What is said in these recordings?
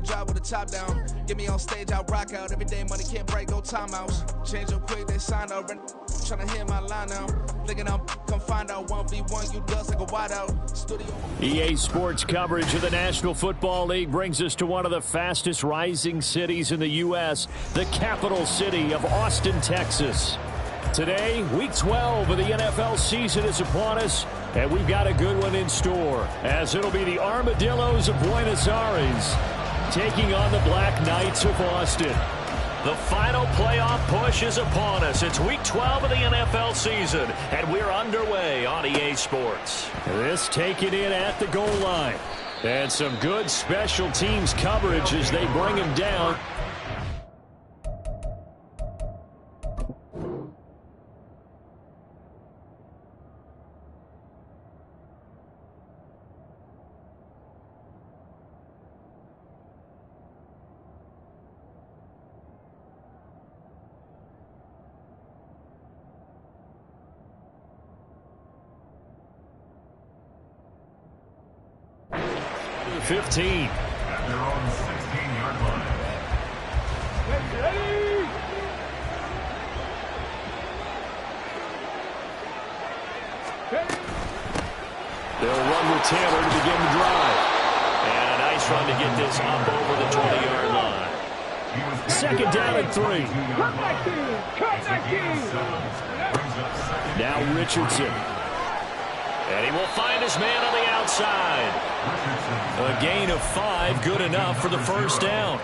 job with the top down. Get me on stage, I'll rock out. Every day money can't break, no timeouts. Change up quick, they sign up. Tryna hear my line now. Thinking I'll come find out 1v1, you does like a wideout. Studio. EA Sports coverage of the National Football League brings us to one of the fastest rising cities in the U.S., the capital city of Austin, Texas. Today, Week 12 of the NFL season is upon us, and we've got a good one in store, as it'll be the Armadillos of Buenos Aires taking on the Black Knights of Austin. The final playoff push is upon us. It's Week 12 of the NFL season, and we're underway on EA Sports. This taken in at the goal line. And some good special teams coverage as they bring him down. The 15. At their own 16-yard line. They'll run with Taylor to begin the drive. And a nice run to get this up over the 20-yard line. Second down and 3. Now Richardson. And he will find his man on the outside. A gain of 5, good enough for the first down.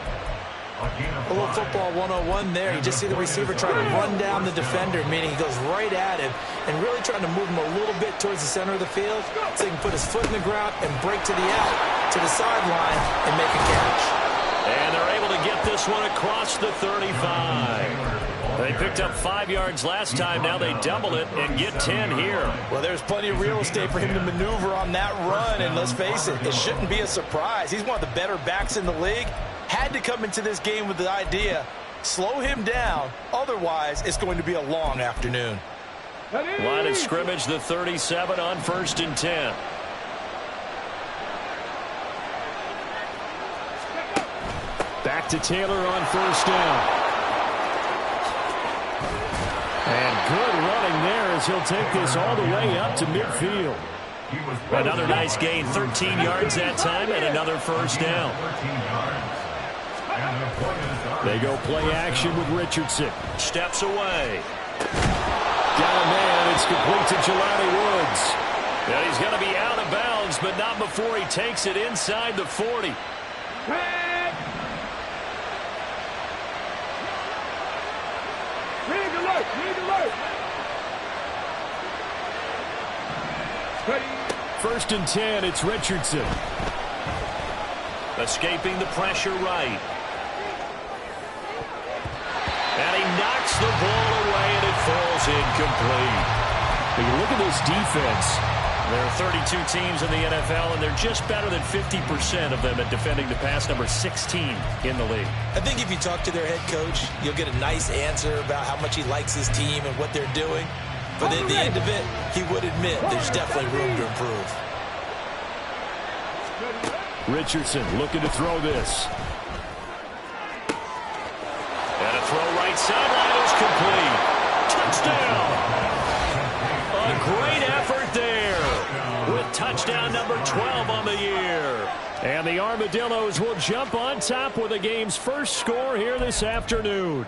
A little football 101 there. You just see the receiver trying to run down the defender, meaning he goes right at him and really trying to move him a little bit towards the center of the field so he can put his foot in the ground and break to the out, to the sideline, and make a catch. And they're able to get this one across the 35. They picked up 5 yards last time. Now they double it and get 10 here. Well, there's plenty of real estate for him to maneuver on that run, and let's face it, it shouldn't be a surprise. He's one of the better backs in the league. Had to come into this game with the idea, slow him down, otherwise it's going to be a long afternoon. Line of scrimmage, the 37 on 1st and 10. Back to Taylor on 1st down. And good running there as he'll take this all the way up to midfield. Another nice gain, 13 yards that time, and another 1st down. They go play action with Richardson. Steps away. Got a man. It's complete to Jelani Woods. And he's going to be out of bounds, but not before he takes it inside the 40. First and 10, it's Richardson. Escaping the pressure right. And he knocks the ball away, and it falls incomplete. But you look at this defense. There are 32 teams in the NFL, and they're just better than 50% of them at defending the pass, number 16 in the league. I think if you talk to their head coach, you'll get a nice answer about how much he likes his team and what they're doing. But at the end of it, he would admit there's definitely room to improve. Richardson looking to throw this. And a throw right sideline is complete. Touchdown! A great effort there with touchdown number 12 on the year. And the Armadillos will jump on top with the game's first score here this afternoon.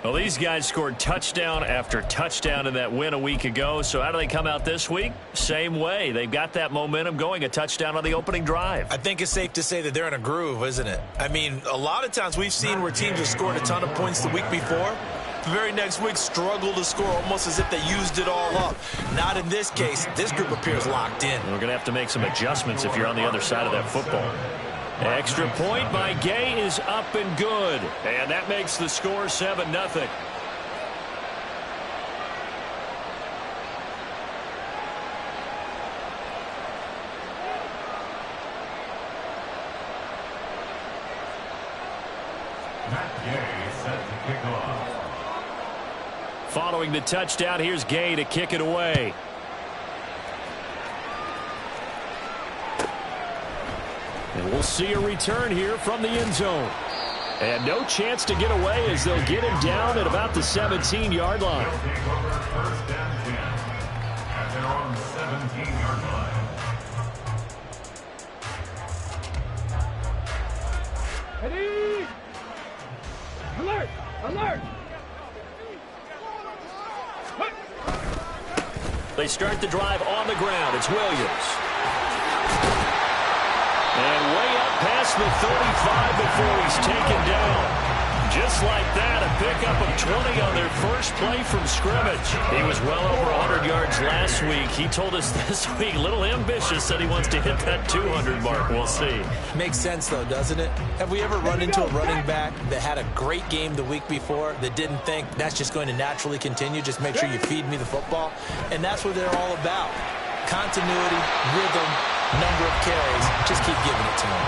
Well, these guys scored touchdown after touchdown in that win a week ago. So how do they come out this week? Same way. They've got that momentum going, a touchdown on the opening drive. I think it's safe to say that they're in a groove, isn't it? I mean, a lot of times we've seen where teams have scored a ton of points the week before. The very next week struggle to score almost as if they used it all up. Not in this case. This group appears locked in. We're going to have to make some adjustments if you're on the other side of that football. Extra point by Gay is up and good. And that makes the score 7-0. Matt Gay set to kick off. Following the touchdown, here's Gay to kick it away. And we'll see a return here from the end zone. And no chance to get away as they'll get him down at about the 17-yard line. They'll take over first and 10 at their own 17-yard line. Ready? Alert! Alert! They start the drive on the ground. It's Williams. And way up past the 35 before he's taken down. Just like that, a pickup of 20 on their first play from scrimmage. He was well over 100 yards last week. He told us this week, a little ambitious, said he wants to hit that 200 mark. We'll see. Makes sense, though, doesn't it? Have we ever run into a running back that had a great game the week before that didn't think that's just going to naturally continue? Just make sure you feed me the football. And that's what they're all about. Continuity, rhythm, number of carries. Just keep giving it to them.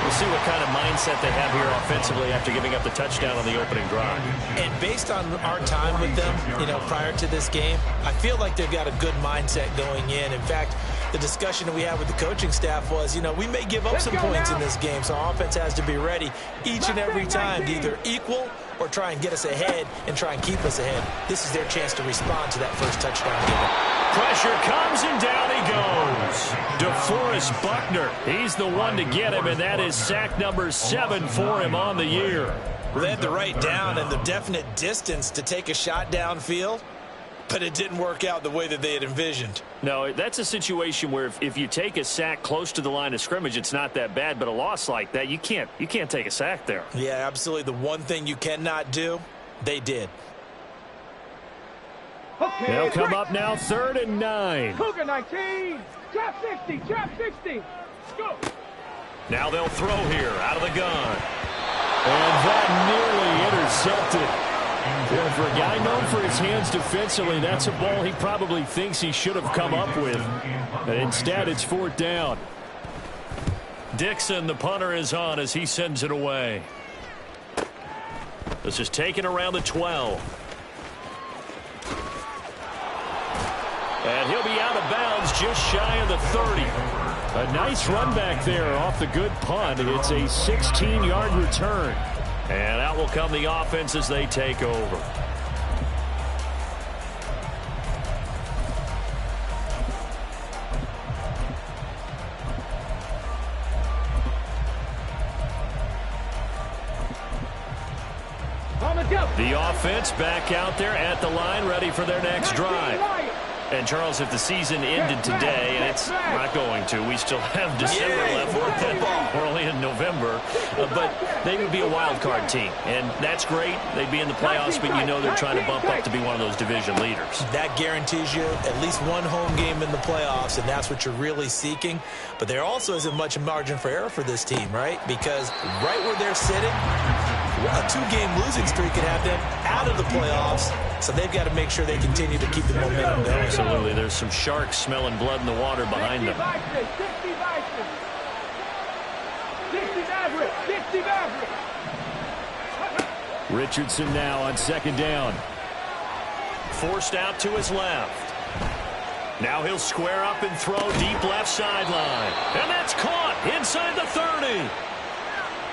We'll see what kind of mindset they have here offensively after giving up the touchdown on the opening drive. And based on our time with them, prior to this game, I feel like they've got a good mindset going in. In fact, the discussion that we had with the coaching staff was, we may give up some points in this game, so our offense has to be ready each and every time to either equal or try and get us ahead and try and keep us ahead. This is their chance to respond to that first touchdown given. Pressure comes, and down he goes. DeForest Buckner, he's the one to get him, and that is sack number 7 for him on the year. Well, they had the right down and the definite distance to take a shot downfield, but it didn't work out the way that they had envisioned. No, that's a situation where if you take a sack close to the line of scrimmage, it's not that bad, but a loss like that, you can't take a sack there. Yeah, absolutely. The one thing you cannot do, they did. Okay, They'll come up now 3rd and 9. Cougar 19. Trap 60. Trap 60. Go. Now they'll throw here out of the gun. And that nearly intercepted. Yeah, for a guy known for his hands defensively, that's a ball he probably thinks he should have come up with. But instead, it's 4th down. Dixon, the punter, is on as he sends it away. This is taken around the 12. And he'll be out of bounds just shy of the 30. A nice run back there off the good punt. It's a 16-yard return. And out will come the offense as they take over. The offense back out there at the line, ready for their next drive. And, Charles, if the season ended today, and it's not going to, we still have December left. We're only in November. But they would be a wild card team, and that's great. They'd be in the playoffs, but they're trying to bump up to be one of those division leaders. That guarantees you at least one home game in the playoffs, and that's what you're really seeking. But there also isn't much margin for error for this team, right? Because right where they're sitting, a 2-game losing streak could have them out of the playoffs, so they've got to make sure they continue to keep the momentum going. Absolutely. There's some sharks smelling blood in the water behind them. 60 Richardson now on 2nd down. Forced out to his left. Now he'll square up and throw deep left sideline. And that's caught inside the 30.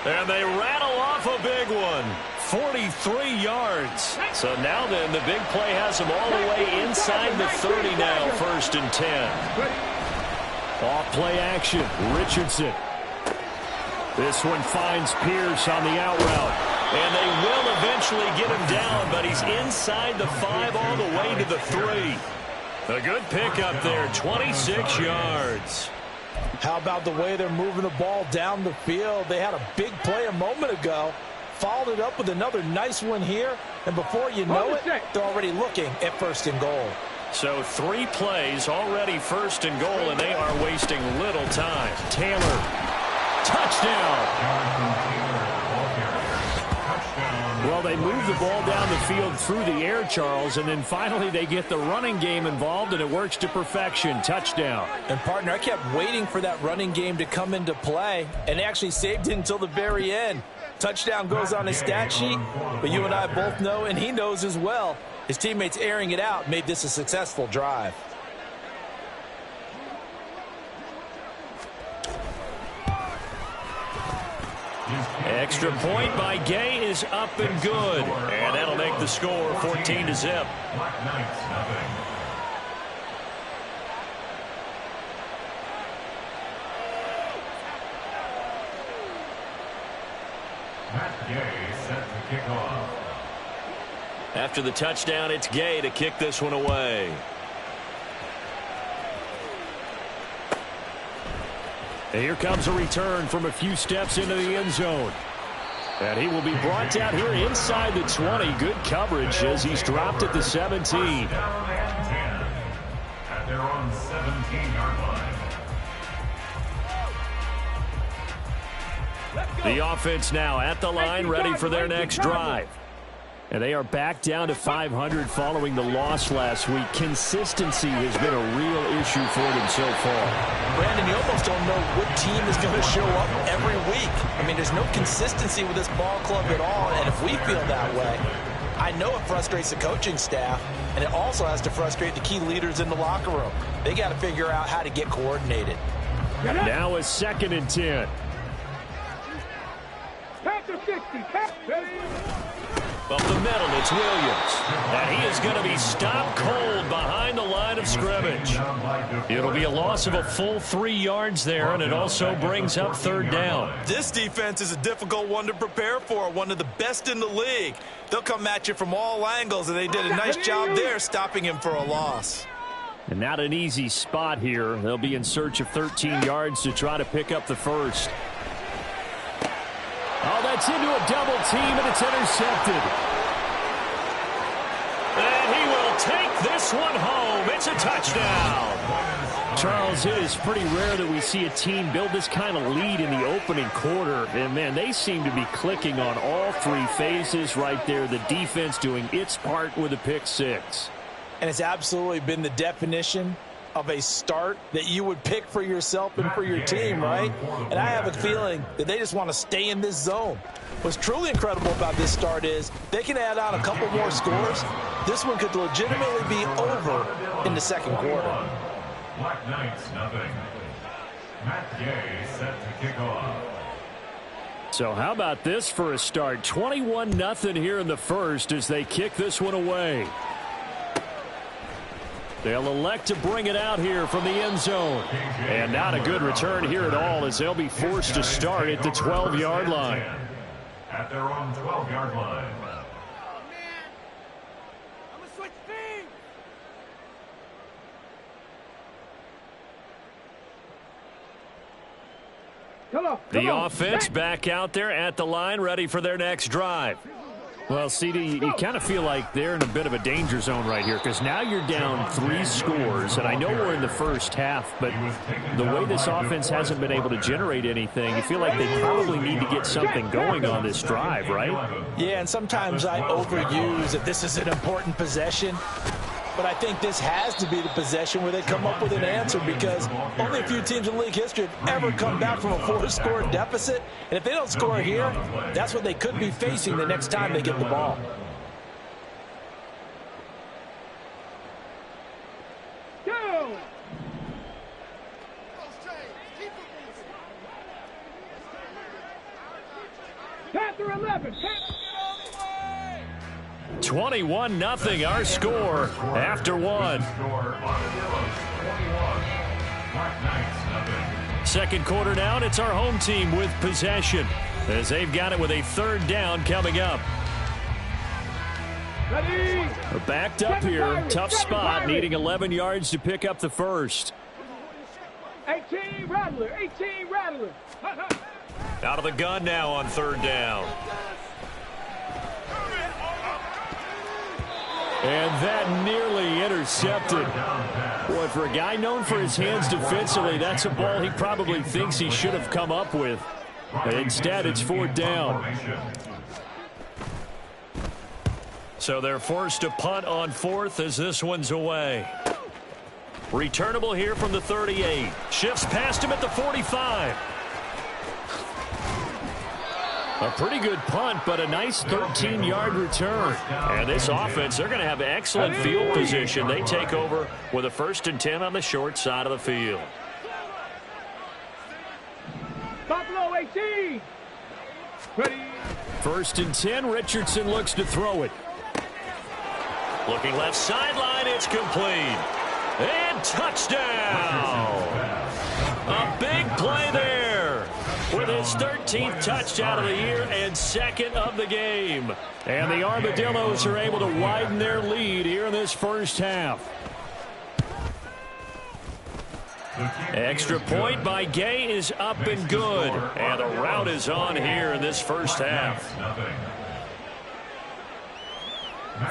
And they rattle off a big one. 43 yards. So now then, the big play has them all the way inside the 30 now, 1st and 10. Off play action, Richardson. This one finds Pierce on the out route. And they will eventually get him down, but he's inside the 5 all the way to the 3. A good pickup there, 26 yards. How about the way they're moving the ball down the field? They had a big play a moment ago. Followed it up with another nice one here. And before you know it, they're already looking at 1st and goal. So 3 plays already 1st and goal, and they are wasting little time. Taylor, touchdown. Well, they move the ball down the field through the air, Charles, and then finally they get the running game involved, and it works to perfection. Touchdown. And, partner, I kept waiting for that running game to come into play, and they actually saved it until the very end. Touchdown goes on his stat sheet, but you and I both know, and he knows as well, his teammates airing it out made this a successful drive. Extra point by Gay is up and good. And that'll make the score 14-0. Black Knights, nothing. Matt Gay set to kick off. After the touchdown, it's Gay to kick this one away. And here comes a return from a few steps into the end zone. And he will be brought down here inside the 20. Good coverage as he's dropped at the 17. Down and 10 at their own 17-yard line. The offense now at the line, ready for their next drive. And they are back down to 500 following the loss last week. Consistency has been a real issue for them so far. Brandon, you almost don't know what team is going to show up every week. I mean, there's no consistency with this ball club at all, and if we feel that way, I know it frustrates the coaching staff, and it also has to frustrate the key leaders in the locker room. They got to figure out how to get coordinated. Now a 2nd and 10. Panther 60. Up the middle, it's Williams. And he is going to be stopped cold behind the line of scrimmage. It'll be a loss of a full 3 yards there, and it also brings up 3rd down. This defense is a difficult one to prepare for, one of the best in the league. They'll come at you from all angles, and they did a nice job there stopping him for a loss. And not an easy spot here. They'll be in search of 13 yards to try to pick up the first. Oh, that's into a double team, and it's intercepted. And he will take this one home. It's a touchdown. Charles, it is pretty rare that we see a team build this kind of lead in the opening quarter. And, man, they seem to be clicking on all 3 phases right there. The defense doing its part with a pick 6. And it's absolutely been the definition of a start that you would pick for yourself and for your team, right? And I have a feeling that they just want to stay in this zone. What's truly incredible about this start is they can add on a couple more scores. This one could legitimately be over in the 2nd quarter. Black Knights, nothing. Matt Gay set to kick off. So how about this for a start? 21-0 here in the first as they kick this one away. They'll elect to bring it out here from the end zone. And not a good return here at all as they'll be forced to start at the 12-yard line. At their own 12-yard line. The offense back out there at the line, ready for their next drive. Well, CD, you kind of feel like they're in a bit of a danger zone right here because now you're down 3 scores, and I know we're in the first half, but the way this offense hasn't been able to generate anything, you feel like they probably need to get something going on this drive, right? Yeah, and sometimes I overuse that this is an important possession, but I think this has to be the possession where they come up with an answer because only a few teams in league history have ever come back from a 4-score deficit. And if they don't score here, that's what they could be facing the next time they get the ball. Go! Panther 11. 21-0 our score after 1. Second quarter now, and it's our home team with possession as they've got it with a 3rd down coming up. Ready. We're backed up here, tough spot, needing 11 yards to pick up the first. 18 Rattler, 18 Rattler. Out of the gun now on 3rd down. And that nearly intercepted. Boy, for a guy known for his hands defensively, that's a ball he probably thinks he should have come up with. But instead, it's 4th down. So they're forced to punt on 4th as this one's away. Returnable here from the 38. Shifts past him at the 45. A pretty good punt, but a nice 13-yard return. And this offense, they're going to have excellent field position. They take over with a 1st and 10 on the short side of the field. Buffalo 18. Ready. 1st and 10. Richardson looks to throw it. Looking left sideline. It's complete. And touchdown. A big play there with his 13th touchdown of the year and 2nd of the game. And the Armadillos are able to widen their lead here in this first half. Extra point by Gay is up and good. And the rout is on here in this first half.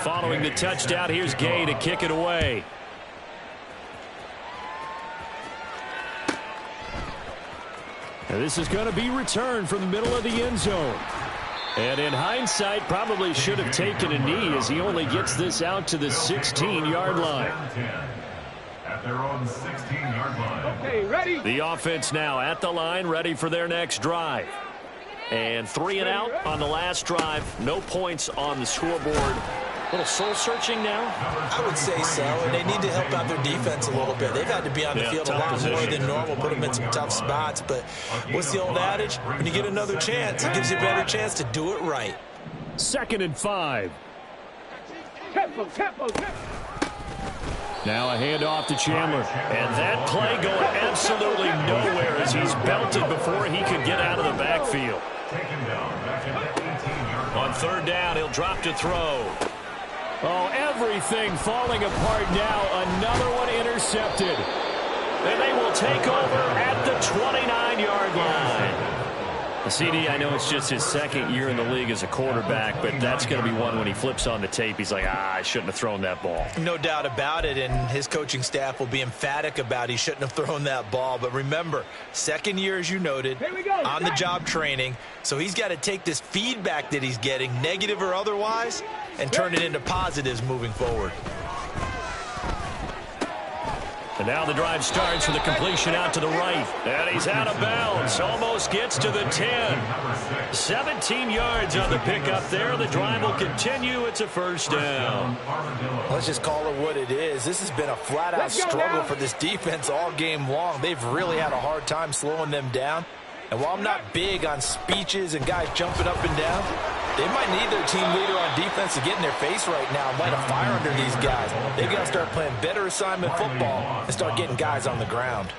Following the touchdown, here's Gay to kick it away. And this is going to be returned from the middle of the end zone. And in hindsight, probably should have taken a knee as he only gets this out to the 16-yard line. At their own 16-yard line. Okay, ready. The offense now at the line, ready for their next drive. And 3 and out on the last drive. No points on the scoreboard. A little soul-searching now? I would say so, and they need to help out their defense a little bit. They've had to be on the field a lot more than normal, put them in some tough spots. But what's the old adage? When you get another chance, it gives you a better chance to do it right. 2nd and 5. Tempo, tempo, tempo. Now a handoff to Chandler. And that play going absolutely nowhere as he's belted before he could get out of the backfield. On 3rd down, he'll drop to throw. Oh, everything falling apart now. Another one intercepted. And they will take over at the 29-yard line. CD, I know it's just his 2nd year in the league as a quarterback, but that's going to be one when he flips on the tape. He's like, I shouldn't have thrown that ball. No doubt about it, and his coaching staff will be emphatic about he shouldn't have thrown that ball. But remember, 2nd year, as you noted, on-the-job training. So he's got to take this feedback that he's getting, negative or otherwise, and turn it into positives moving forward. And now the drive starts with a completion out to the right. And he's out of bounds. Almost gets to the 10. 17 yards on the pickup there. The drive will continue. It's a 1st down. Let's just call it what it is. This has been a flat-out struggle for this defense all game long. They've really had a hard time slowing them down. And while I'm not big on speeches and guys jumping up and down, they might need their team leader on defense to get in their face right now and light a fire under these guys. They've got to start playing better assignment football and start getting guys on the ground.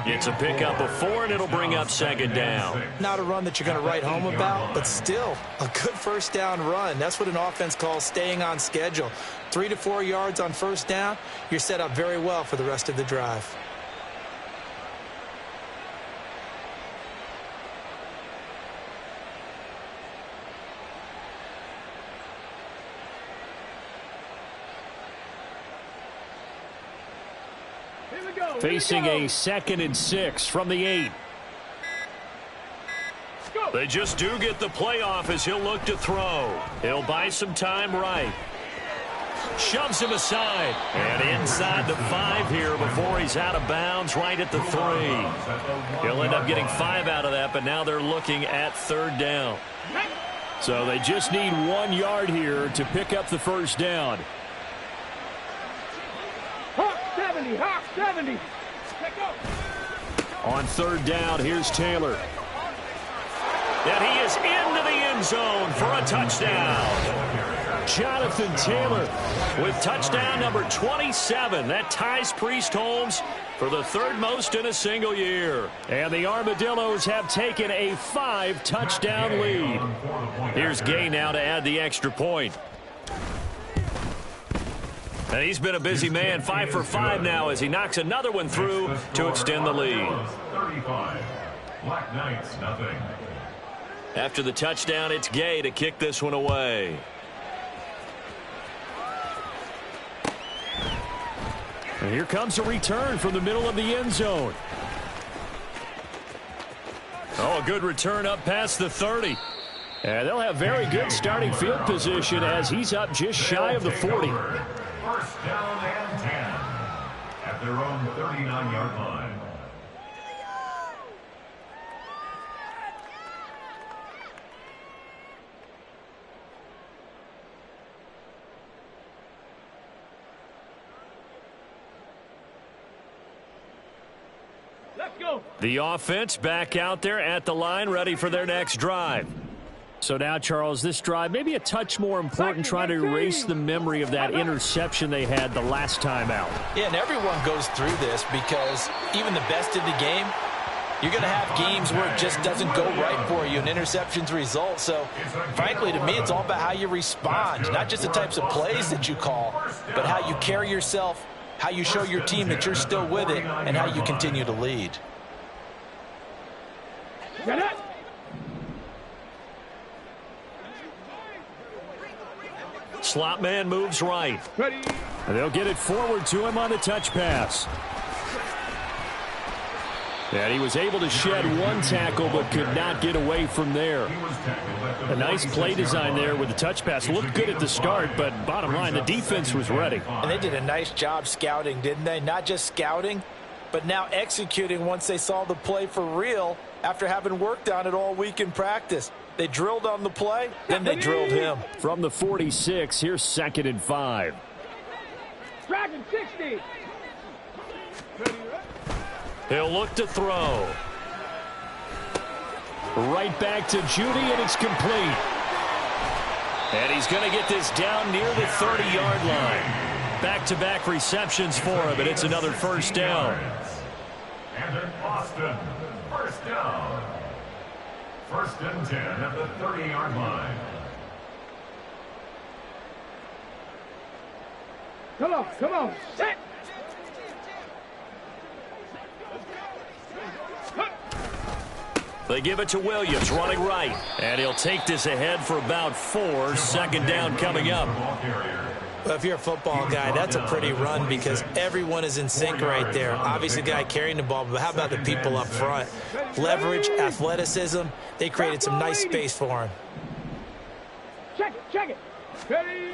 It's a pickup of 4, and it'll bring up 2nd down. Not a run that you're going to write home about, but still a good 1st down run. That's what an offense calls staying on schedule. 3 to 4 yards on 1st down, you're set up very well for the rest of the drive. Facing a 2nd and 6 from the 8. They just do get the playoff as he'll look to throw. He'll buy some time right. Shoves him aside. And inside the 5 here before he's out of bounds right at the 3. He'll end up getting 5 out of that, but now they're looking at 3rd down. So they just need 1 yard here to pick up the 1st down. Hawk 70, Hawk 70. On 3rd down, here's Taylor. And he is into the end zone for a touchdown. Jonathan Taylor with touchdown number 27. That ties Priest Holmes for the 3rd most in a single year. And the Armadillos have taken a 5-touchdown lead. Here's Gay now to add the extra point. And he's been a busy man, 5 for 5 now as he knocks another one through to extend the lead. 35. Black Knights, nothing. After the touchdown, it's Gay to kick this one away. And here comes a return from the middle of the end zone. Oh, a good return up past the 30. And they'll have very good starting field position as he's up just shy of the 40. 1st down and 10 at their own 39-yard line. Let's go. The offense back out there at the line, ready for their next drive. So now, Charles, this drive maybe a touch more important, trying to erase the memory of that interception they had the last time out. Yeah, and everyone goes through this because even the best in the game, you're going to have games where it just doesn't go right for you, and interceptions result. So, frankly, to me, it's all about how you respond, not just the types of plays that you call, but how you carry yourself, how you show your team that you're still with it, and how you continue to lead. Get it. Slot man moves right. Ready. And they'll get it forward to him on the touch pass. And he was able to shed one tackle but could not get away from there. A nice play design there with the touch pass. Looked good at the start, but bottom line, the defense was ready. And they did a nice job scouting, didn't they? Not just scouting, but now executing once they saw the play for real after having worked on it all week in practice. They drilled on the play, then they drilled him. From the 46, here's 2nd and 5. Dragon 60. He'll look to throw. Right back to Judy, and it's complete. And he's going to get this down near the 30-yard line. Back-to-back receptions for him, and it's another first down. And in Boston, first down. 1st and 10 at the 30-yard line. Come on, set. They give it to Williams, running right. And he'll take this ahead for about 4. 2nd down coming up. Well, if you're a football guy, that's a pretty run because everyone is in sync right there. Obviously, the guy carrying the ball, but how about the people up front? Leverage, athleticism, they created some nice space for him. Check it. Ready.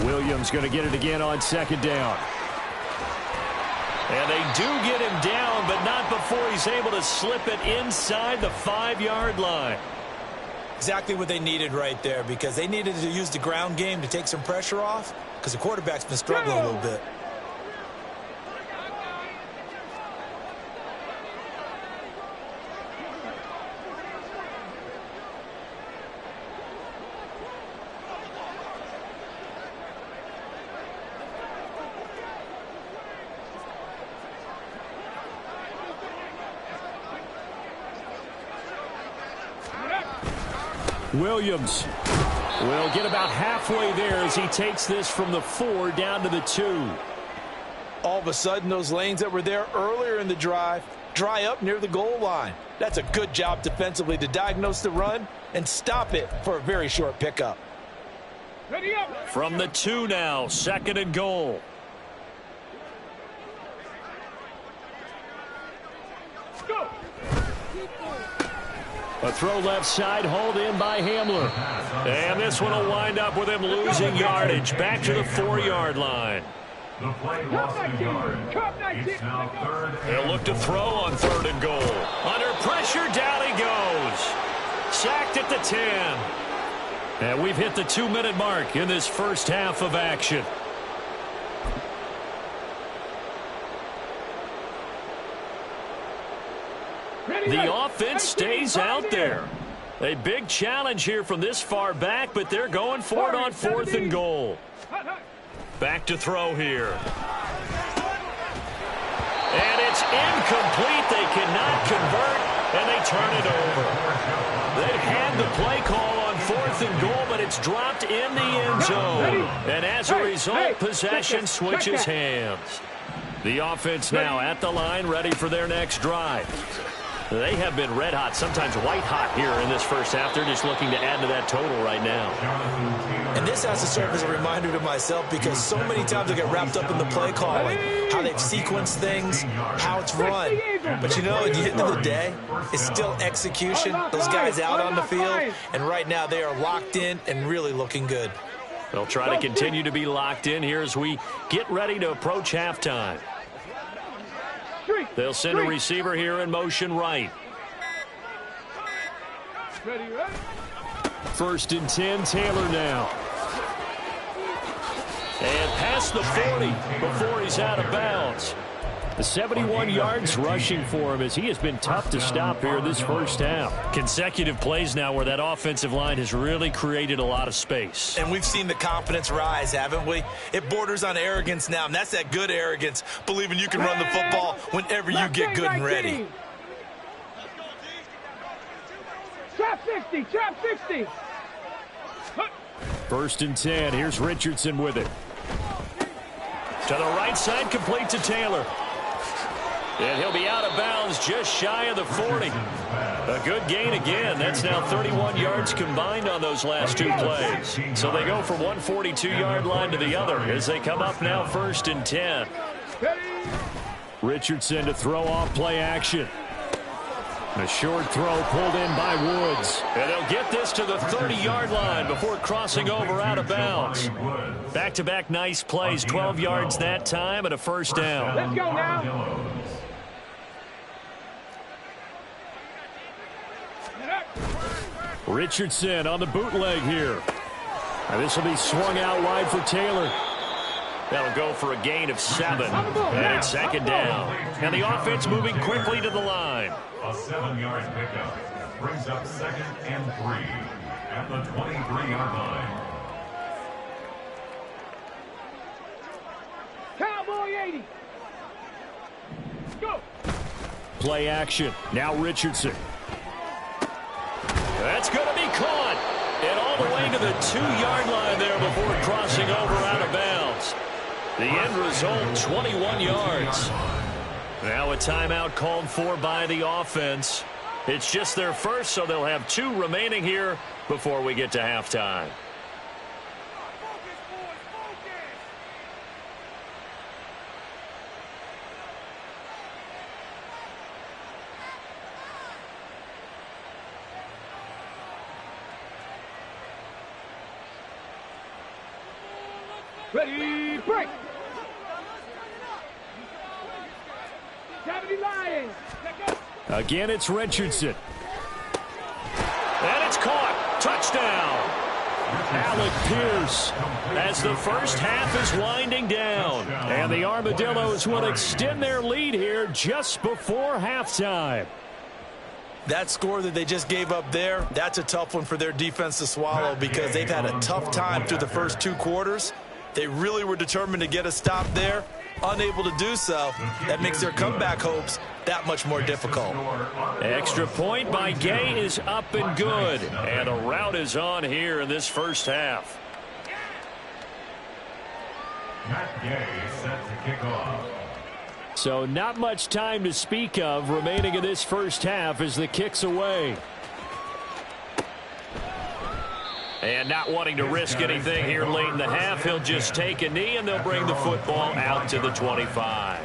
Williams going to get it again on 2nd down. And they do get him down, but not before he's able to slip it inside the 5-yard line. Exactly what they needed right there because they needed to use the ground game to take some pressure off because the quarterback's been struggling a little bit. Williams will get about halfway there as he takes this from the 4 down to the 2. All of a sudden, those lanes that were there earlier in the drive dry up near the goal line. That's a good job defensively to diagnose the run and stop it for a very short pickup. Ready up. From the 2 now, 2nd and goal. Go. A throw left side, hauled in by Hamler. And this one will wind up with him losing yardage. Back to the 4-yard line. The play lost a yard. It's now 3rd. They'll look to throw on 3rd and goal. Under pressure, down he goes. Sacked at the 10. And we've hit the 2-minute mark in this first half of action. The offense stays out there. A big challenge here from this far back, but they're going for it on 4th and goal. Back to throw here. And it's incomplete. They cannot convert, and they turn it over. They had the play call on 4th and goal, but it's dropped in the end zone. And as a result, possession switches hands. The offense now at the line, ready for their next drive. They have been red hot, sometimes white hot here in this first half. They're just looking to add to that total right now. And this has to serve as a reminder to myself because so many times I get wrapped up in the play calling, how they've sequenced things, how it's run. But you know, at the end of the day, it's still execution. Those guys out on the field, and right now they are locked in and really looking good. They'll try to continue to be locked in here as we get ready to approach halftime. They'll send a receiver here in motion right. 1st and 10, Taylor now. And past the 40 before he's out of bounds. The 71 yards rushing for him as he has been tough to stop here this first half. Consecutive plays now where that offensive line has really created a lot of space. And we've seen the confidence rise, haven't we? It borders on arrogance now, and that's that good arrogance, believing you can run the football whenever you get good and ready. Trap 60, trap 60. First and 10. Here's Richardson with it. To the right side, complete to Taylor. And he'll be out of bounds just shy of the 40. A good gain again. That's now 31 yards combined on those last two plays. So they go from one 42-yard line to the other as they come up now first and 10. Richardson to throw off play action. A short throw pulled in by Woods. And they'll get this to the 30-yard line before crossing over out of bounds. Back-to-back nice plays, 12 yards that time and a first down. Let's go now. Richardson on the bootleg here. And this will be swung out wide for Taylor. That'll go for a gain of 7. And it's second down. And the offense moving quickly to the line. A 7-yard pickup brings up 2nd and 3 at the 23-yard line. Cowboy 80. Go. Play action. Now Richardson. That's going to be caught. And all the way to the 2-yard line there before crossing over out of bounds. The end result, 21 yards. Now a timeout called for by the offense. It's just their first, so they'll have 2 remaining here before we get to halftime. Ready, break. Gravity Lions. Again, it's Richardson. And it's caught. Touchdown. Alec Pierce as the first half is winding down. And the Armadillos will extend their lead here just before halftime. That score that they just gave up there, that's a tough one for their defense to swallow because they've had a tough time through the first 2 quarters. They really were determined to get a stop there. Unable to do so, that makes their comeback hopes that much more difficult. Extra point by Gay is up and good. And a rout is on here in this first half. Matt Gay set to kick off. So not much time to speak of remaining in this first half as the kick's away. And not wanting to risk anything here late in the half, he'll just take a knee and they'll bring the football out to the 25.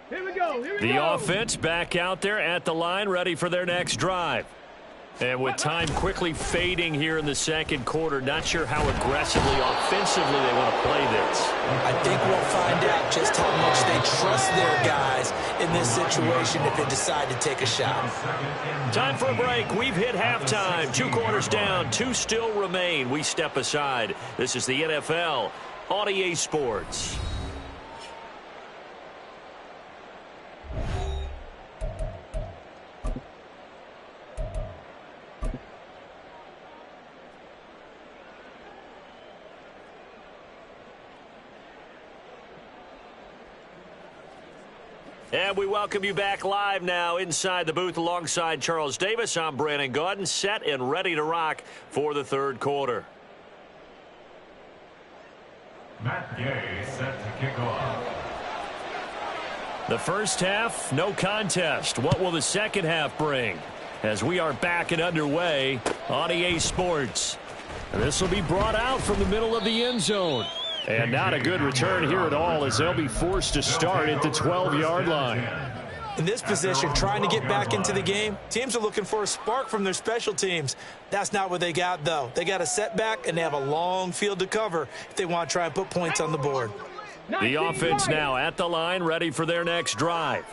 Here we go. The offense back out there at the line, ready for their next drive. And with time quickly fading here in the second quarter, not sure how aggressively, offensively they want to play this. I think we'll find out just how much they trust their guys in this situation if they decide to take a shot. Time for a break. We've hit halftime. 2 quarters down, 2 still remain. We step aside. This is the NFL on EA Sports. And we welcome you back live now inside the booth alongside Charles Davis. I'm Brandon Gaudin, set and ready to rock for the third quarter. Matt Gay set to kick off. The first half, no contest. What will the second half bring? As we are back and underway on EA Sports. And this will be brought out from the middle of the end zone. And not a good return here at all as they'll be forced to start at the 12-yard line. In this position, trying to get back into the game, teams are looking for a spark from their special teams. That's not what they got, though. They got a setback, and they have a long field to cover if they want to try and put points on the board. The offense now at the line, ready for their next drive.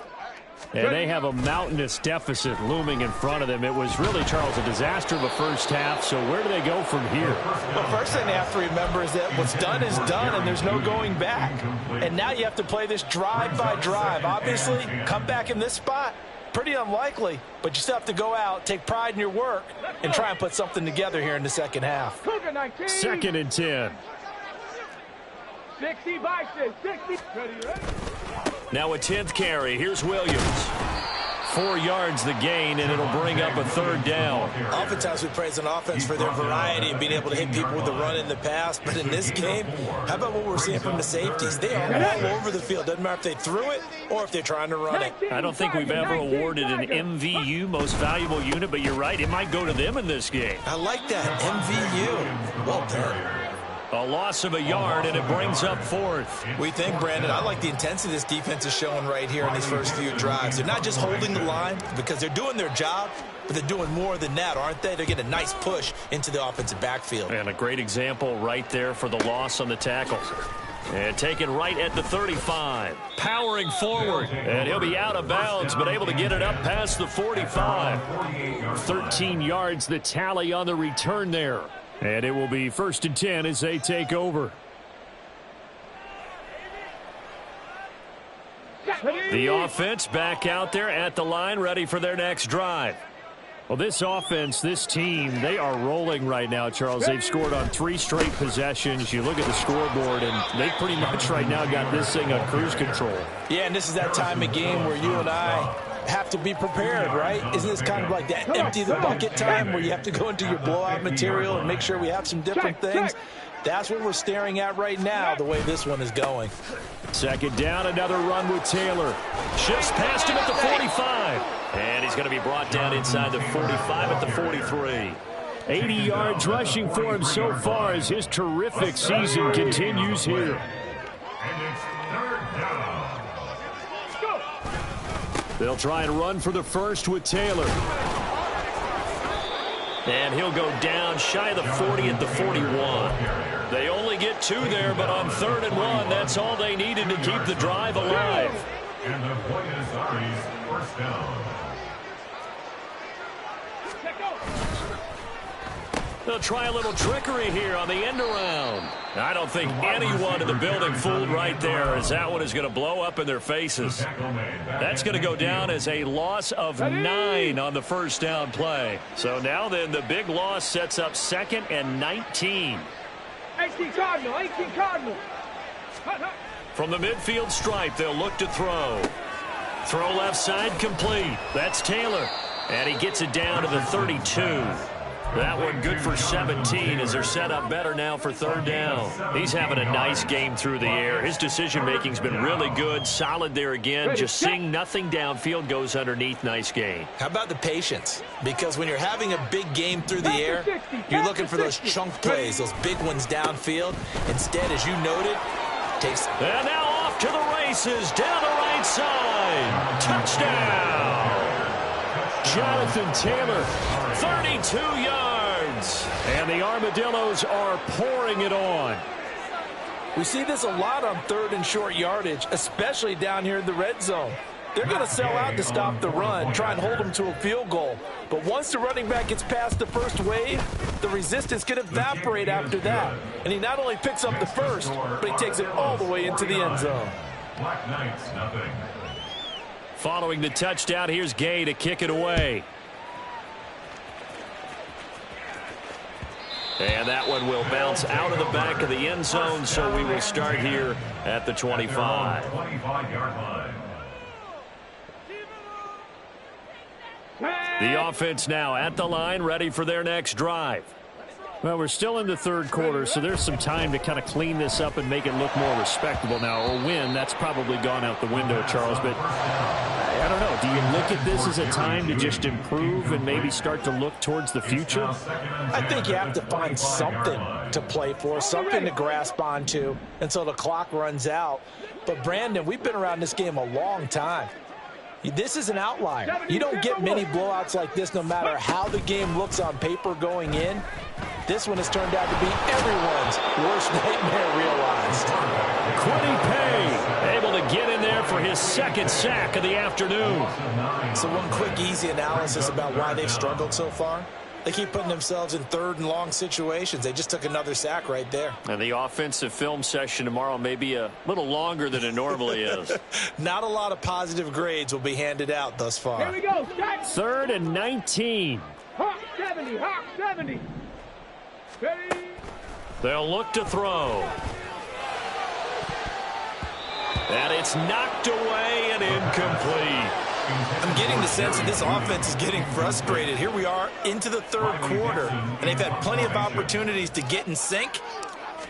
And they have a mountainous deficit looming in front of them. It was really, Charles, a disaster of a first half. So where do they go from here? Well, first thing they have to remember is that what's done is done, and there's no going back. And now you have to play this drive by drive. Obviously, come back in this spot, pretty unlikely. But you still have to go out, take pride in your work, and try and put something together here in the second half. 2nd and 10. 60 vices, 60. Ready? Now a 10th carry. Here's Williams. 4 yards the gain, and it'll bring up a 3rd down. Oftentimes we praise an offense for their variety and being able to hit people with the run in the pass. But in this game, how about what we're seeing from the safeties? They are all over the field. Doesn't matter if they threw it or if they're trying to run it. I don't think we've ever awarded an MVU, most valuable unit, but you're right. It might go to them in this game. I like that. MVU. Well done. A loss of a yard, and it brings up 4th. We think, Brandon, I like the intensity this defense is showing right here in these first few drives. They're not just holding the line because they're doing their job, but they're doing more than that, aren't they? They're getting a nice push into the offensive backfield. And a great example right there for the loss on the tackle. And taken right at the 35. Powering forward. And he'll be out of bounds, but able to get it up past the 45. 13 yards the tally on the return there. And it will be 1st and 10 as they take over. The offense back out there at the line, ready for their next drive. Well, this offense, this team, they are rolling right now, Charles. They've scored on 3 straight possessions. You look at the scoreboard, and they pretty much right now got this thing on cruise control. Yeah, and this is that time of game where you and I have to be prepared, right? Isn't this kind of like that empty the bucket time where you have to go into your blowout material and make sure we have some different things? That's what we're staring at right now, the way this one is going. 2nd down, another run with Taylor. Shifts past him at the 45. And he's going to be brought down inside the 45 at the 43. 80 yards rushing for him so far as his terrific season continues here. And it's 3rd down. They'll try and run for the first with Taylor. And he'll go down shy of the 40 at the 41. They only get 2 there, but on 3rd and 1, that's all they needed to keep the drive alive. And the Buenos Aires 1st down. They'll try a little trickery here on the end around. I don't think anyone in the building fooled right there, as that one is going to blow up in their faces. That's going to go down as a loss of 9 on the 1st down play. So now then the big loss sets up 2nd and 19. 18 Cardinal, 18 Cardinal. From the midfield stripe, they'll look to throw. Throw left side complete. That's Taylor. And he gets it down to the 32. That one good for 17 as they're set up better now for 3rd down. He's having a nice game through the air. His decision-making's been really good. Solid there again. Just seeing nothing downfield goes underneath. Nice gain. How about the patience? Because when you're having a big game through the air, you're looking for those chunk plays, those big ones downfield. Instead, as you noted, takes... And now off to the races down the right side. Touchdown! Jonathan Taylor, 32 yards. And the Armadillos are pouring it on. We see this a lot on 3rd and short yardage, especially down here in the red zone. They're going to sell out to stop the run, try and hold them to a field goal. But once the running back gets past the first wave, the resistance can evaporate after that. And he not only picks up the first, but he takes it all the way into the end zone. Black Knights, nothing. Following the touchdown, here's Gay to kick it away. And that one will bounce out of the back of the end zone, so we will start here at the 25. 25-yard line. The offense now at the line, ready for their next drive. Well, we're still in the 3rd quarter, so there's some time to kind of clean this up and make it look more respectable. Now, a win, that's probably gone out the window, Charles, but I don't know. Do you look at this as a time to just improve and maybe start to look towards the future? I think you have to find something to play for, something to grasp onto until the clock runs out. But, Brandon, we've been around this game a long time. This is an outlier. You don't get many blowouts like this no matter how the game looks on paper going in. This one has turned out to be everyone's worst nightmare realized. Kwity Paye able to get in there for his second sack of the afternoon. So one quick, easy analysis about why they've struggled so far. They keep putting themselves in third and long situations. They just took another sack right there. And the offensive film session tomorrow may be a little longer than it normally is. Not a lot of positive grades will be handed out thus far. Here we go. 3rd and 19. Hawk 70. Hawk 70. Ready. They'll look to throw. And it's knocked away and incomplete. I'm getting the sense that this offense is getting frustrated. Here we are into the third quarter, and they've had plenty of opportunities to get in sync.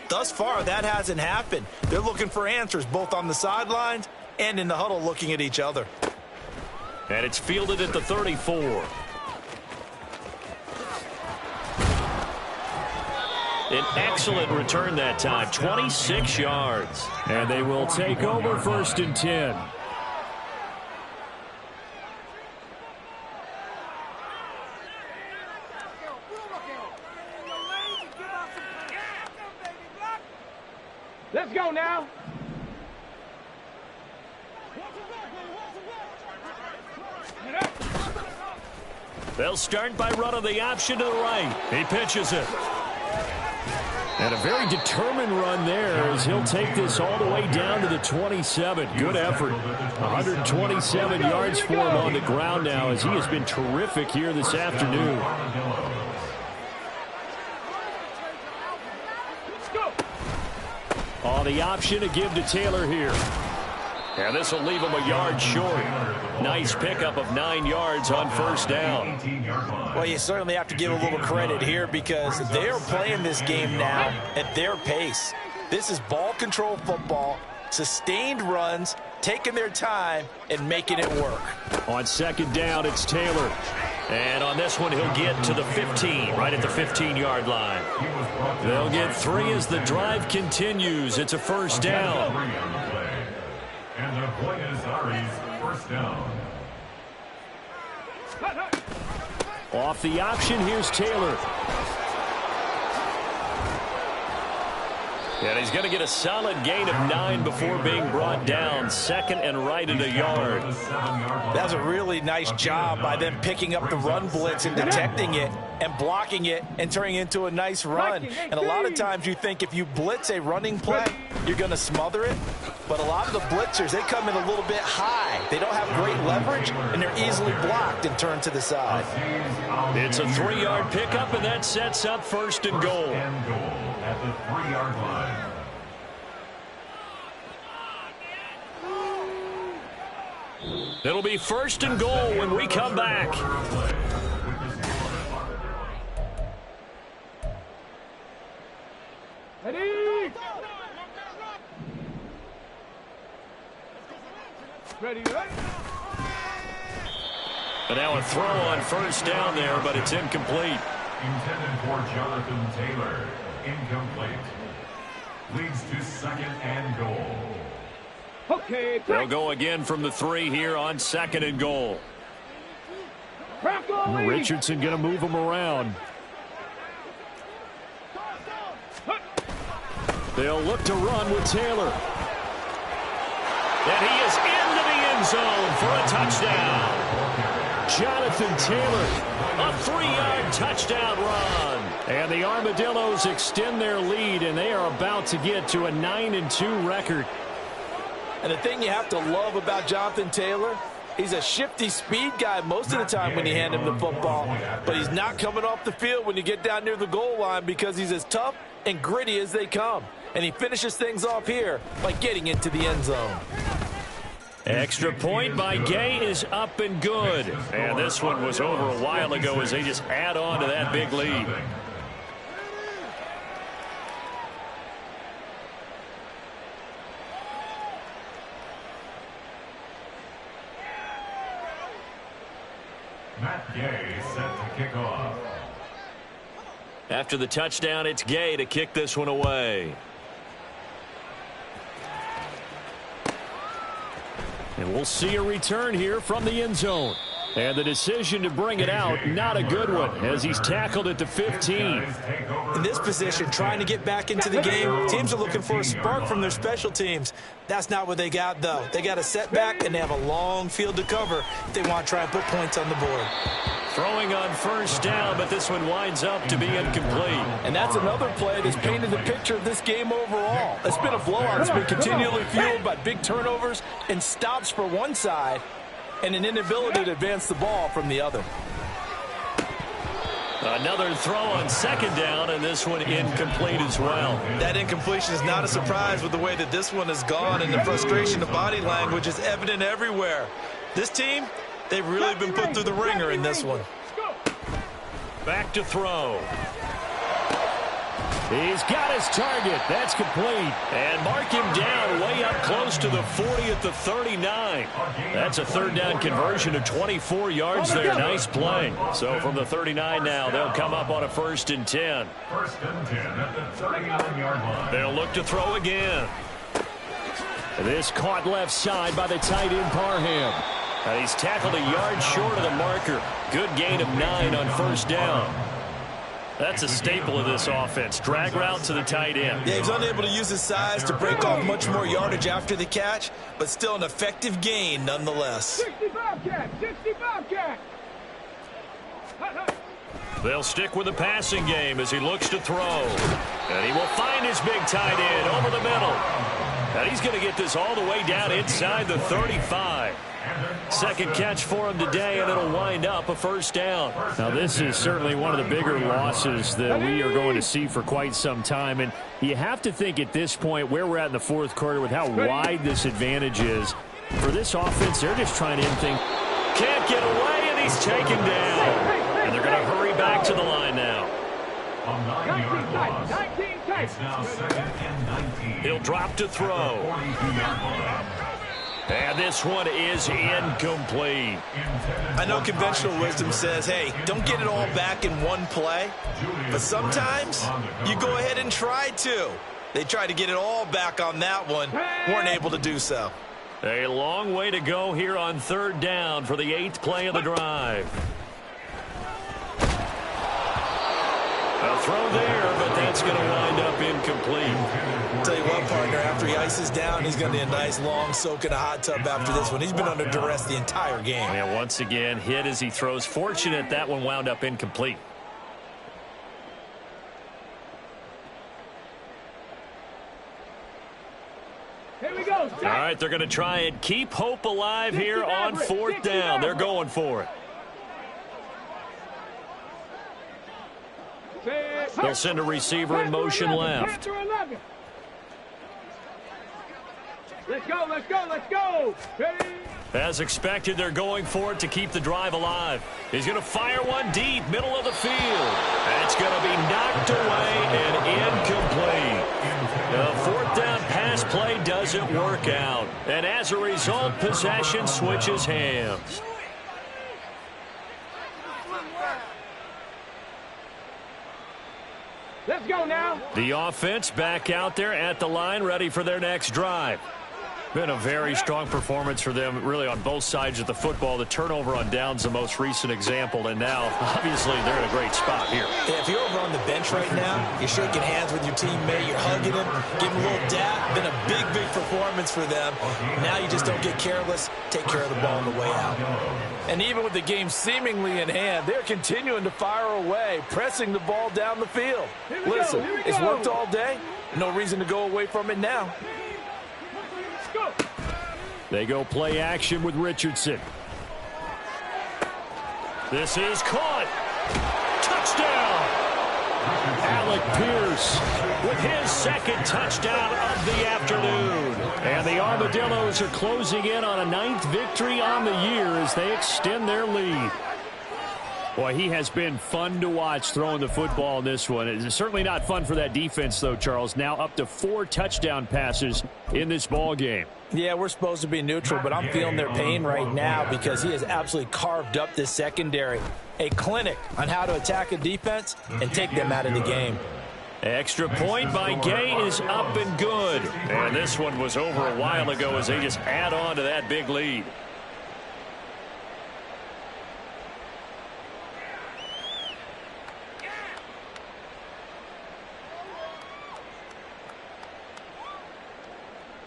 Thus far, that hasn't happened. They're looking for answers both on the sidelines and in the huddle looking at each other. And it's fielded at the 34. An excellent return that time, 26 yards. And they will take over 1st and 10. Let's go now. They'll start by running the option to the right. He pitches it. And a very determined run there as he'll take this all the way down to the 27. Good effort. 127 yards for him on the ground now as he has been terrific here this afternoon. On the option to give to Taylor here. And this will leave him a yard short. Nice pickup of 9 yards on 1st down. Well, you certainly have to give a little credit here because they're playing this game now at their pace. This is ball control football, sustained runs, taking their time and making it work. On 2nd down, it's Taylor. And on this one, he'll get to the 15, right at the 15-yard line. They'll get 3 as the drive continues. It's a 1st down. And the Buenos Aires 1st down. Off the option, here's Taylor. And he's going to get a solid gain of 9 before being brought down. 2nd and right at a yard. That's a really nice job by them picking up the run blitz and detecting it and blocking it and turning it into a nice run. And a lot of times you think if you blitz a running play, you're going to smother it. But a lot of the blitzers, they come in a little bit high. They don't have great leverage, and they're easily blocked and turned to the side. It's a 3-yard pickup, and that sets up 1st and goal. At the 3-yard line. It'll be 1st and goal when we come back. Ready. Ready, ready. And now a throw on 1st down there, but it's incomplete. Intended for Jonathan Taylor. Incomplete. Leads to 2nd and goal. Okay. They'll go again from the 3 here on 2nd and goal. Richardson going to move him around. They'll look to run with Taylor. And he is into the end zone for a touchdown. Jonathan Taylor, a 3-yard touchdown run. And the Armadillos extend their lead, and they are about to get to a 9-2 record. And the thing you have to love about Jonathan Taylor, he's a shifty speed guy most of the time when you hand him the football, but he's not coming off the field when you get down near the goal line because he's as tough and gritty as they come. And he finishes things off here by getting into the end zone. Extra point by Gay is up and good. And this one was over a while ago as they just add on to that big lead. Matt Gay set to kick off. After the touchdown, it's Gay to kick this one away. And we'll see a return here from the end zone. And the decision to bring it out, not a good one, as he's tackled at the 15. In this position, trying to get back into the game, teams are looking for a spark from their special teams. That's not what they got, though. They got a setback, and they have a long field to cover if they want to try and put points on the board. Throwing on first down, but this one winds up to be incomplete. And that's another play that's painted the picture of this game overall. It's been a blowout. It's been continually fueled by big turnovers and stops for one side and an inability to advance the ball from the other. Another throw on second down, and this one incomplete as well. That incompletion is not a surprise with the way that this one has gone, and the frustration of body language is evident everywhere. This team, they've really been put through the ringer in this one. Back to throw. He's got his target. That's complete. And mark him down way up close to the 40 at the 39. That's a third down conversion of 24 yards there. Nice play. So from the 39 now, they'll come up on a 1st and 10. 1st and 10 at the 39-yard line. They'll look to throw again. This caught left side by the tight end Parham. He's tackled a yard short of the marker. Good gain of 9 on first down. That's a staple of this offense. Drag route to the tight end. Yeah, he's unable to use his size to break off much more yardage after the catch, but still an effective gain nonetheless. 65 catch, 65 catch. They'll stick with the passing game as he looks to throw. And he will find his big tight end over the middle. And he's going to get this all the way down inside the 35. Second catch for him today, and it'll wind up a first down. Now, this is certainly one of the bigger losses that we are going to see for quite some time. And you have to think at this point where we're at in the fourth quarter with how wide this advantage is. For this offense, they're just trying to end things. Can't get away, and he's taken down. And they're going to hurry back to the line now. A 9-yard loss. 19 tight. It's now 2nd and 19. He'll drop to throw. 42-yard line. And this one is incomplete. I know conventional wisdom says, hey, don't get it all back in one play. But sometimes you go ahead and try to. They tried to get it all back on that one. Weren't able to do so. A long way to go here on third down for the 8th play of the drive. A throw there, but that's going to wind up incomplete. Tell you what, partner, after he ices down, he's going to need a nice long soak in a hot tub after this one. He's been under duress the entire game. And once again, hit as he throws. Fortunate that one wound up incomplete. Here we go. All right, they're going to try and keep hope alive here on 4th down. They're going for it. They'll send a receiver in motion left. Let's go, let's go, let's go. Ready? As expected, they're going for it to keep the drive alive. He's going to fire one deep, middle of the field. And it's going to be knocked away and incomplete. The 4th down pass play doesn't work out. And as a result, possession switches hands. Let's go now. The offense back out there at the line, ready for their next drive. Been a very strong performance for them, really, on both sides of the football. The turnover on downs, the most recent example, and now, obviously, they're in a great spot here. Yeah, if you're over on the bench right now, you're shaking hands with your teammate, you're hugging him, giving a little dap. Been a big, big performance for them. Now you just don't get careless. Take care of the ball on the way out. And even with the game seemingly in hand, they're continuing to fire away, pressing the ball down the field. Listen, it's worked all day. No reason to go away from it now. They go play action with Richardson. This is caught. Touchdown. Alec Pierce With his second touchdown of the afternoon. And the Armadillos are closing in on a 9th victory on the year as they extend their lead. Boy, he has been fun to watch throwing the football in this one. It's certainly not fun for that defense, though, Charles. Now up to 4 touchdown passes in this ball game. Yeah, we're supposed to be neutral, but I'm feeling their pain right now because he has absolutely carved up this secondary. A clinic on how to attack a defense and take them out of the game. Extra point by Gay is up and good. And this one was over a while ago as they just add on to that big lead.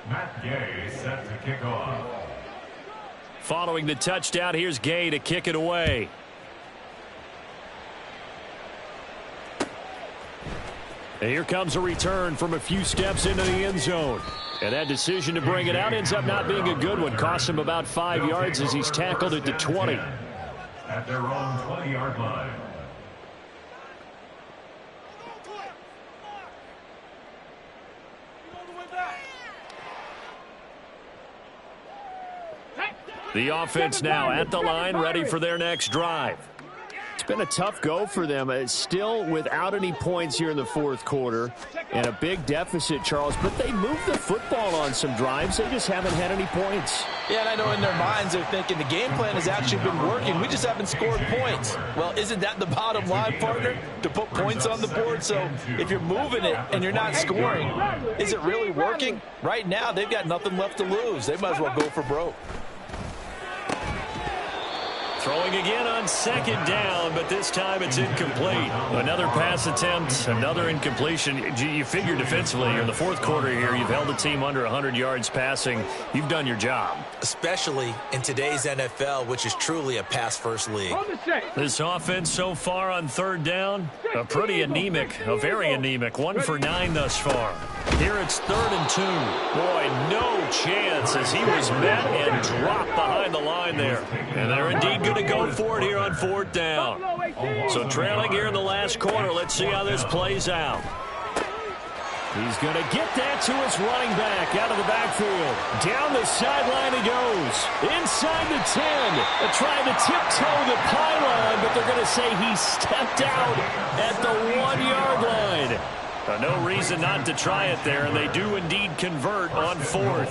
Matt Gay set to kick off. Following the touchdown, here's Gay to kick it away. And here comes a return from a few steps into the end zone. And that decision to bring it out ends up not being a good one. Costs him about 5 yards as he's tackled at the 20. At their own 20-yard line. The offense now at the line, ready for their next drive. It's been a tough go for them. It's still without any points here in the fourth quarter and a big deficit, Charles. But they moved the football on some drives. They just haven't had any points. Yeah, and I know in their minds they're thinking the game plan has actually been working. We just haven't scored points. Well, isn't that the bottom line, partner? To put points on the board? So if you're moving it and you're not scoring, is it really working? Right now, they've got nothing left to lose. They might as well go for broke. Throwing again on second down, but this time it's incomplete. Another pass attempt, another incompletion. You figure defensively in the fourth quarter here, you've held the team under 100 yards passing. You've done your job. Especially in today's NFL, which is truly a pass-first league. This offense so far on third down, a pretty anemic, a very anemic. 1 for 9 thus far. Here it's 3rd and 2. Boy, no chance as he was met and dropped behind the line there. And they're indeed going to go for it here on 4th down. So trailing here in the last quarter. Let's see how this plays out. He's going to get that to his running back out of the backfield. Down the sideline he goes. Inside the 10. They're trying to tiptoe the pylon, but they're going to say he stepped out at the 1-yard line. No reason not to try it there, and they do indeed convert on 4th.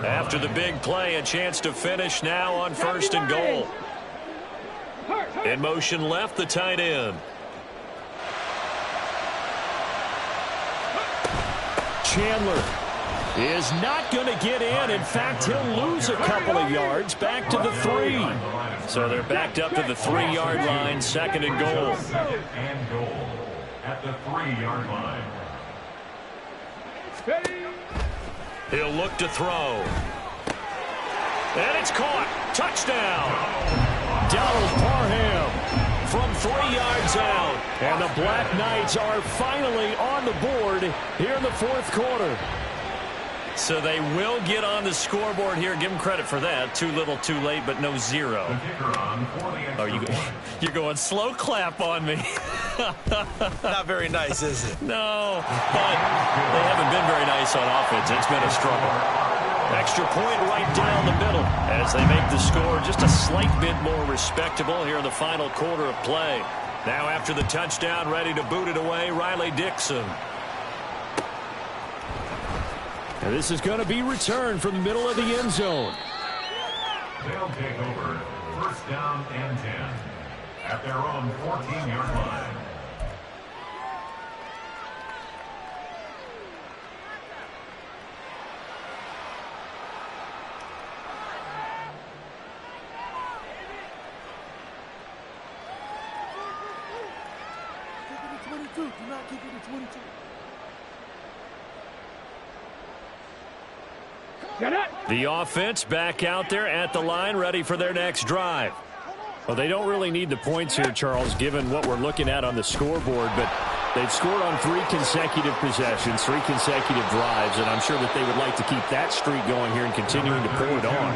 After the big play, a chance to finish now on 1st and goal. In motion left, the tight end. Chandler is not going to get in. In fact, he'll lose a couple of yards back to the 3. So they're backed up to the 3-yard line, 2nd and goal. And goal at the 3-yard line. He'll look to throw. And it's caught. Touchdown. Donald Parham from 3 yards out. And the Black Knights are finally on the board here in the fourth quarter. So they will get on the scoreboard here. Give them credit for that. Too little, too late, but no 0. Oh, you're going slow clap on me. Not very nice, is it? No, but they haven't been very nice on offense. It's been a struggle. Extra point right down the middle as they make the score just a slight bit more respectable here in the final quarter of play. Now after the touchdown, ready to boot it away, Riley Dixon. And this is going to be returned from the middle of the end zone. They'll take over 1st down and 10 at their own 14-yard line. Do not kick it to 22. The offense back out there at the line, ready for their next drive. Well, they don't really need the points here, Charles, given what we're looking at on the scoreboard, but they've scored on 3 consecutive possessions, 3 consecutive drives, and I'm sure that they would like to keep that streak going here and continuing to pull it on.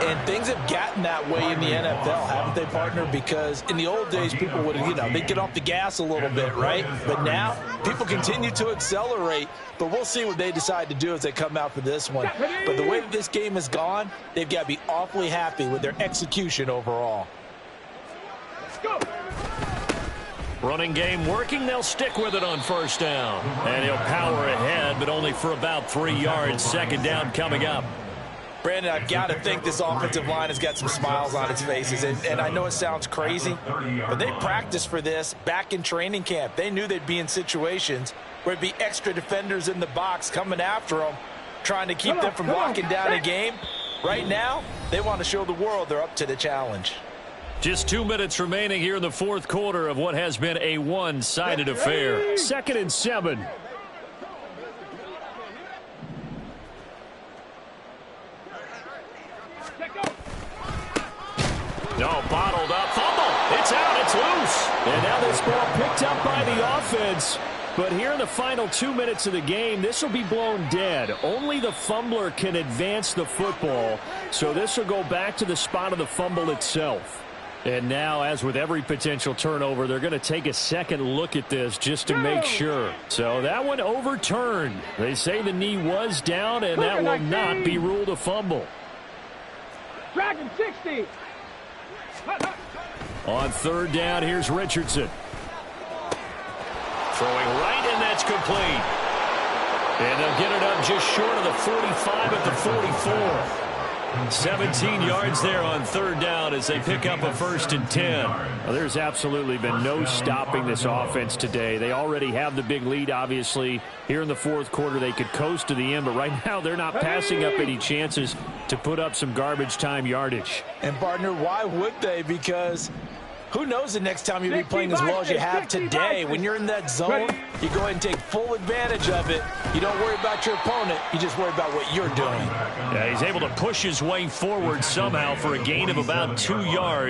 And things have gotten that way in the NFL, haven't they, partner? Because in the old days, people would, they'd get off the gas a little bit, right? But now, people continue to accelerate, but we'll see what they decide to do as they come out for this one. But the way that this game has gone, they've got to be awfully happy with their execution overall. Running game working. They'll stick with it on 1st down. And he'll power ahead, but only for about 3 yards. 2nd down coming up. Brandon, I've got to think this offensive line has got some smiles on its faces. And I know it sounds crazy, but they practiced for this back in training camp. They knew they'd be in situations where it'd be extra defenders in the box coming after them, trying to keep them from locking down a game. Right now, they want to show the world they're up to the challenge. Just 2 minutes remaining here in the fourth quarter of what has been a one-sided affair. 2nd and 7. No, bottled up, fumble. It's out, it's loose. And now this ball picked up by the offense. But here in the final 2 minutes of the game, this will be blown dead. Only the fumbler can advance the football. So this will go back to the spot of the fumble itself. And now, as with every potential turnover, they're going to take a second look at this just to make sure. So that one overturned. They say the knee was down, and that will not be ruled a fumble. Dragon 60. On 3rd down, here's Richardson. Throwing right, and that's complete. And they'll get it up just short of the 45 at the 44. 17 yards there on 3rd down as they pick up a 1st and 10. Well, there's absolutely been no stopping this offense today. They already have the big lead, obviously. Here in the 4th quarter, they could coast to the end, but right now they're not passing up any chances to put up some garbage time yardage. And, partner, why would they? Because who knows the next time you'll be playing as well as you have today. When you're in that zone, you go ahead and take full advantage of it. You don't worry about your opponent. You just worry about what you're doing. Yeah, he's able to push his way forward somehow for a gain of about 2 yards.